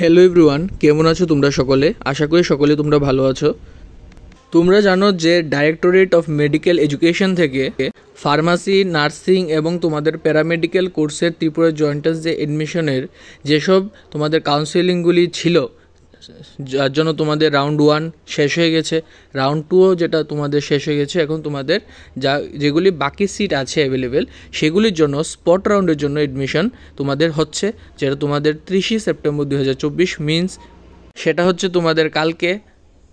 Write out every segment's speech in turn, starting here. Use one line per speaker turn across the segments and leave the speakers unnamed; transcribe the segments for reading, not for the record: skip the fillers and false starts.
Hello everyone, কেমন আছো তোমরা সকলে? আশা করি সকলে তোমরা ভালো আছো। তোমরা জানো যে ডাইরেক্টরেট অফ মেডিকেল এডুকেশন থেকে ফার্মাসি, নার্সিং এবং তোমাদের প্যারামেডিক্যাল কোর্সের ত্রিপুরা জয়েন্টাস যে এডমিশনের যেসব তোমাদের কাউন্সেলিংগুলি ছিল, যার জন্য তোমাদের রাউন্ড 1 শেষ হয়ে গেছে, রাউন্ড 2ও যেটা তোমাদের শেষ হয়ে গেছে, এখন তোমাদের যেগুলি বাকি সিট আছে অ্যাভেলেবেল সেগুলির জন্য স্পট রাউন্ডের জন্য এডমিশন তোমাদের হচ্ছে, যেটা তোমাদের 30 সেপ্টেম্বর 2024 মিনস সেটা হচ্ছে তোমাদের কালকে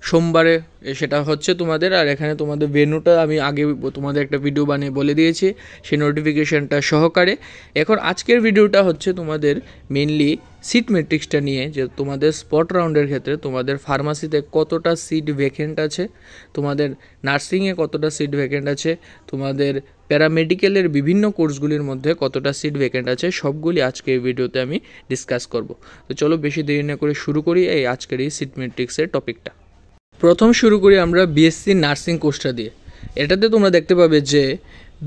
সোমবারে সেটা হচ্ছে তোমাদের। আর এখানে তোমাদের ভেন্যুটা আমি আগে তোমাদের একটা ভিডিও বানিয়ে বলে দিয়েছি সেই নোটিফিকেশানটা সহকারে। এখন আজকের ভিডিওটা হচ্ছে তোমাদের মেনলি সিট ম্যাট্রিক্সটা নিয়ে, যে তোমাদের স্পট রাউন্ডের ক্ষেত্রে তোমাদের ফার্মাসিতে কতটা সিট ভ্যাকেন্ট আছে, তোমাদের নার্সিংয়ে কতটা সিট ভ্যাকেন্ট আছে, তোমাদের প্যারামেডিক্যালের বিভিন্ন কোর্সগুলির মধ্যে কতটা সিট ভ্যাকেন্ট আছে, সবগুলি আজকে এই ভিডিওতে আমি ডিসকাস করব। তো চলো বেশি দেরি না করে শুরু করি এই আজকের এই সিট ম্যাট্রিক্সের টপিকটা। প্রথম শুরু করি আমরা বিএসসি নার্সিং কোর্সটা দিয়ে। এটাতে তোমরা দেখতে পাবে যে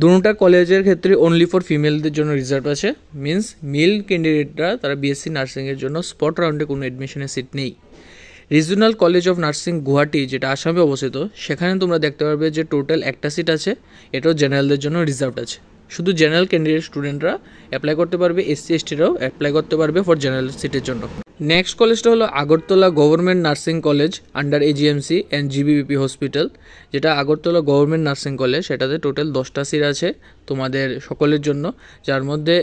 দুটা কলেজের ক্ষেত্রে অনলি ফর ফিমেলদের জন্য রিজার্ভ আছে, মিনস মেল ক্যান্ডিডেটরা তারা বিএসসি নার্সিংয়ের জন্য স্পট রাউন্ডে কোনো অ্যাডমিশনের সিট নেই। Regional college of nursing Guwahati, যেটা আসামে অবস্থিত, সেখানে তোমরা দেখতে পারবে যে টোটাল একটা সিট আছে, এটাও জেনারেলদের জন্য রিজার্ভড আছে। শুধু জেনারেল ক্যান্ডিডেট স্টুডেন্টরা অ্যাপ্লাই করতে পারবে, এসসি এসটিরাও অ্যাপ্লাই করতে পারবে ফর জেনারেল সিটের জন্য। নেক্সট কলেজটা হলো Agartala government nursing college under AGMC and GBBP hospital, যেটা আগরতলা গভর্নমেন্ট নার্সিং কলেজ। সেটাতে টোটাল 10টা সিট আছে তোমাদের সকলের জন্য, যার মধ্যে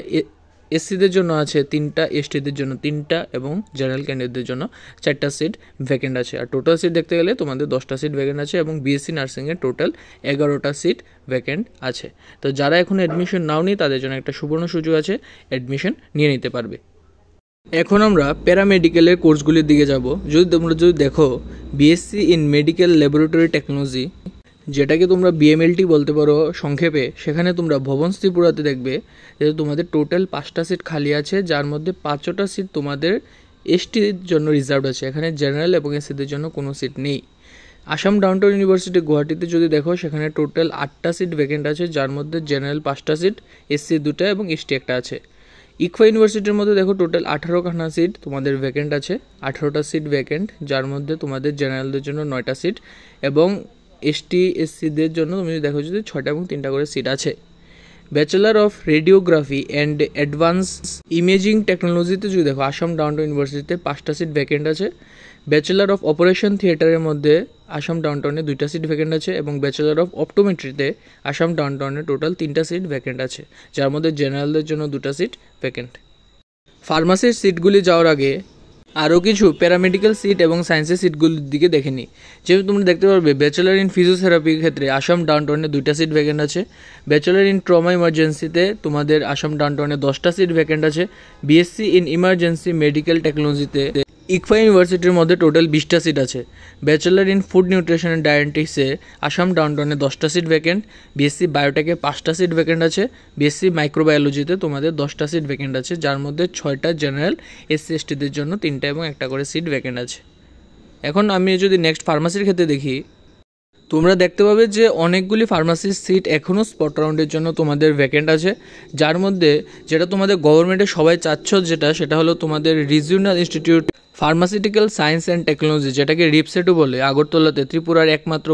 এসসিদের জন্য আছে 3টা, এসটিদের জন্য 3টা এবং জেনারেল ক্যান্ডিডেটদের জন্য 4টা সিট ভ্যাকেন্ট আছে। আর টোটাল সিট দেখতে গেলে তোমাদের 10টা সিট ভ্যাকেন্ট আছে এবং বিএসসি নার্সিংয়ের টোটাল 11টা সিট ভ্যাকেন্ট আছে। তো যারা এখন অ্যাডমিশন নাওনি তাদের জন্য একটা সুবর্ণ সুযোগ আছে, অ্যাডমিশন নিয়ে নিতে পারবে। এখন আমরা প্যারামেডিক্যালের কোর্সগুলির দিকে যাব। তোমরা যদি দেখো BSc in medical laboratory technology, যেটাকে তোমরা বিএমএলটি বলতে পারো সংক্ষেপে, সেখানে তোমরা ভবন ত্রিপুরাতে দেখবে যে তোমাদের টোটাল 5টা সিট খালি আছে, যার মধ্যে 5টা সিট তোমাদের এসটির জন্য রিজার্ভড আছে। এখানে জেনারেল এবং এসসিদের জন্য কোনো সিট নেই। আসাম ডাউনটাউন ইউনিভার্সিটি গুয়াহাটিতে যদি দেখো, সেখানে টোটাল 8টা সিট ভ্যাকেন্ট আছে, যার মধ্যে জেনারেল 5টা সিট, এসসি 2টা এবং এসটি 1টা আছে। ইকফা ইউনিভার্সিটির মধ্যে দেখো টোটাল 18খানা সিট তোমাদের ভ্যাকেন্ট আছে, 18টা সিট ভ্যাকেন্ট, যার মধ্যে তোমাদের জেনারেলদের জন্য 9টা সিট এবং এসটি এসসিদের জন্য তুমি দেখো যদি 6টা এবং 3টা করে সিট আছে। Bachelor of radiography and advance imaging টেকনোলজিতে যদি দেখো আসাম ডাউনটাউন ইউনিভার্সিটিতে 5টা সিট ভ্যাকেন্ট আছে। ব্যাচেলার অফ অপারেশন থিয়েটারের মধ্যে আসাম ডাউনটাউনে 2টা সিট ভ্যাকেন্ট আছে এবং ব্যাচেলার অফ অপটোমেট্রিতে আসাম ডাউনটাউনে টোটাল 3টা সিট ভ্যাকেন্ট আছে, যার মধ্যে জেনারেলদের জন্য 2টা সিট ভ্যাকেন্ট। ফার্মাসির সিটগুলি যাওয়ার আগে আরও কিছু প্যারামেডিক্যাল সিট এবং সায়েন্সের সিটগুলির দিকে দেখে নিই। যেহেতু তোমরা দেখতে পারবে ব্যাচেলার ইন ফিজিওথেরাপির ক্ষেত্রে আসাম ডাউনটাউনে 2টা সিট ভ্যাকেন্ট আছে। ব্যাচেলার ইন ট্রমা ইমার্জেন্সিতে তোমাদের আসাম ডাউনটাউনে 10টা সিট ভ্যাকেন্ট আছে। বিএসসি ইন ইমার্জেন্সি মেডিকেল টেকনোলজিতে ইকফা ইউনিভার্সিটির মধ্যে টোটাল 20টা সিট আছে। Bachelor in food nutrition and ডায়েটিক্সে আসাম ডাউনটাউনে 10টা সিট ভ্যাকেন্ট। বিএসসি বায়োটেকে 5টা সিট ভ্যাকেন্ট আছে। বিএসসি মাইক্রোবায়োলজিতে তোমাদের 10টা সিট ভ্যাকেন্ট আছে, যার মধ্যে 6টা জেনারেল, এসসি এসটিদের জন্য 3টা এবং 1টা করে সিট ভ্যাকেন্ট আছে। এখন আমি যদি নেক্সট ফার্মাসির ক্ষেত্রে দেখি, তোমরা দেখতে পাবে যে অনেকগুলি ফার্মাসির সিট এখনও স্পট রাউন্ডের জন্য তোমাদের ভ্যাকেন্ট আছে, যার মধ্যে যেটা তোমাদের গভর্নমেন্টে সবাই চাচ্ছ সেটা হলো তোমাদের regional institute pharmaceutical science and technology, যেটাকে রিপসেটও বলে, আগরতলাতে, ত্রিপুরার একমাত্র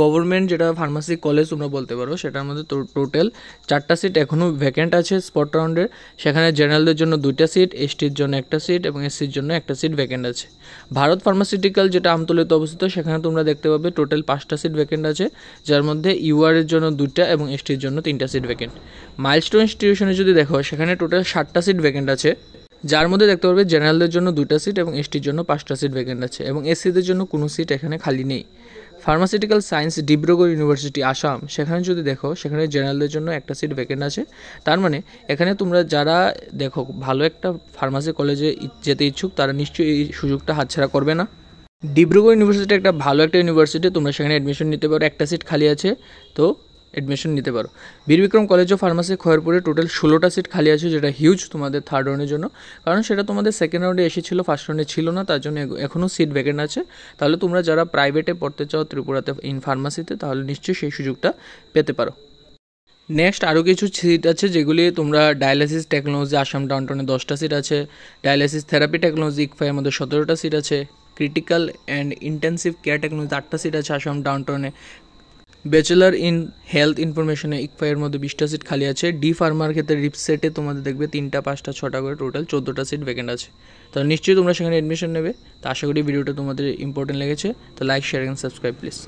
গভর্নমেন্ট যেটা ফার্মাসি কলেজ তোমরা বলতে পারো। সেটার মধ্যে টোটাল 4টা সিট এখনও ভ্যাকেন্ট আছে স্পট রাউন্ডের। সেখানে জেনারেলদের জন্য 2টা সিট, এসটির জন্য 1টা সিট এবং এসসির জন্য 1টা সিট ভ্যাকেন্ট আছে। ভারত ফার্মাসিউটিক্যাল, যেটা আমতলীতে অবস্থিত, সেখানে তোমরা দেখতে পাবে টোটাল 5টা সিট ভ্যাকেন্ট আছে, যার মধ্যে ইউআরের জন্য 2টা এবং এসটির জন্য 3টা সিট ভ্যাকেন্ট। মাইলস্টোন ইনস্টিটিউশনে যদি দেখো, সেখানে টোটাল 7টা সিট ভ্যাকেন্ট আছে, যার মধ্যে দেখতে পারবে জেনারেলদের জন্য 2টা সিট এবং এসটির জন্য 5টা সিট ভ্যাকেন্ট আছে এবং এসসিদের জন্য কোনো সিট এখানে খালি নেই। Pharmaceutical science Dibrugarh university Assam, সেখানে যদি দেখো, সেখানে জেনারেলদের জন্য 1টা সিট ভ্যাকেন্ট আছে। তার মানে এখানে তোমরা যারা দেখো ভালো একটা ফার্মাসি কলেজে যেতে ইচ্ছুক, তারা নিশ্চয়ই এই সুযোগটা হাতছাড়া করবে না। ডিব্রুগড় ইউনিভার্সিটি একটা ভালো একটা ইউনিভার্সিটি, তোমরা সেখানে অ্যাডমিশন নিতে পারো, 1টা সিট খালি আছে, তো অ্যাডমিশন নিতে পারো। বীরবিক্রম কলেজ অফ ফার্মাসি খয়েরপুরে টোটাল 16টা সিট খালি আছে, যেটা হিউজ তোমাদের থার্ড রাউন্ডের জন্য, কারণ সেটা তোমাদের সেকেন্ড রাউন্ডে এসেছিলো, ফার্স্ট রাউন্ডে ছিল না, তার জন্য এখনও সিট ভ্যাকেন্ট আছে। তাহলে তোমরা যারা প্রাইভেটে পড়তে চাও ত্রিপুরাতে ইন ফার্মাসিতে, তাহলে নিশ্চয়ই সেই সুযোগটা পেতে পারো। নেক্সট আরও কিছু সিট আছে যেগুলি তোমরা ডায়ালিসিস টেকনোলজি আসাম ডাউনটাউনে 10টা সিট আছে, ডায়ালিসিস থেরাপি টেকনোলজি ইকফাইয়ের মধ্যে 17টা সিট আছে, critical and intensive care technology 8টা সিট আছে আসাম ডাউনটাউনে, ব্যাচেলার ইন হেলথ ইনফরমেশনে ইকফাইয়ের মধ্যে 20টা সিট খালি আছে, ডি ফার্মার ক্ষেত্রে রিপসেটে তোমাদের দেখবে 3টা 5টা 6টা করে টোটাল 14টা সিট ভ্যাকেন্ট আছে। তো নিশ্চয়ই তোমরা সেখানে অ্যাডমিশন নেবে। তো আশা করি ভিডিওটা তোমাদের ইম্পর্টেন্ট লেগেছে। তো like share and subscribe please.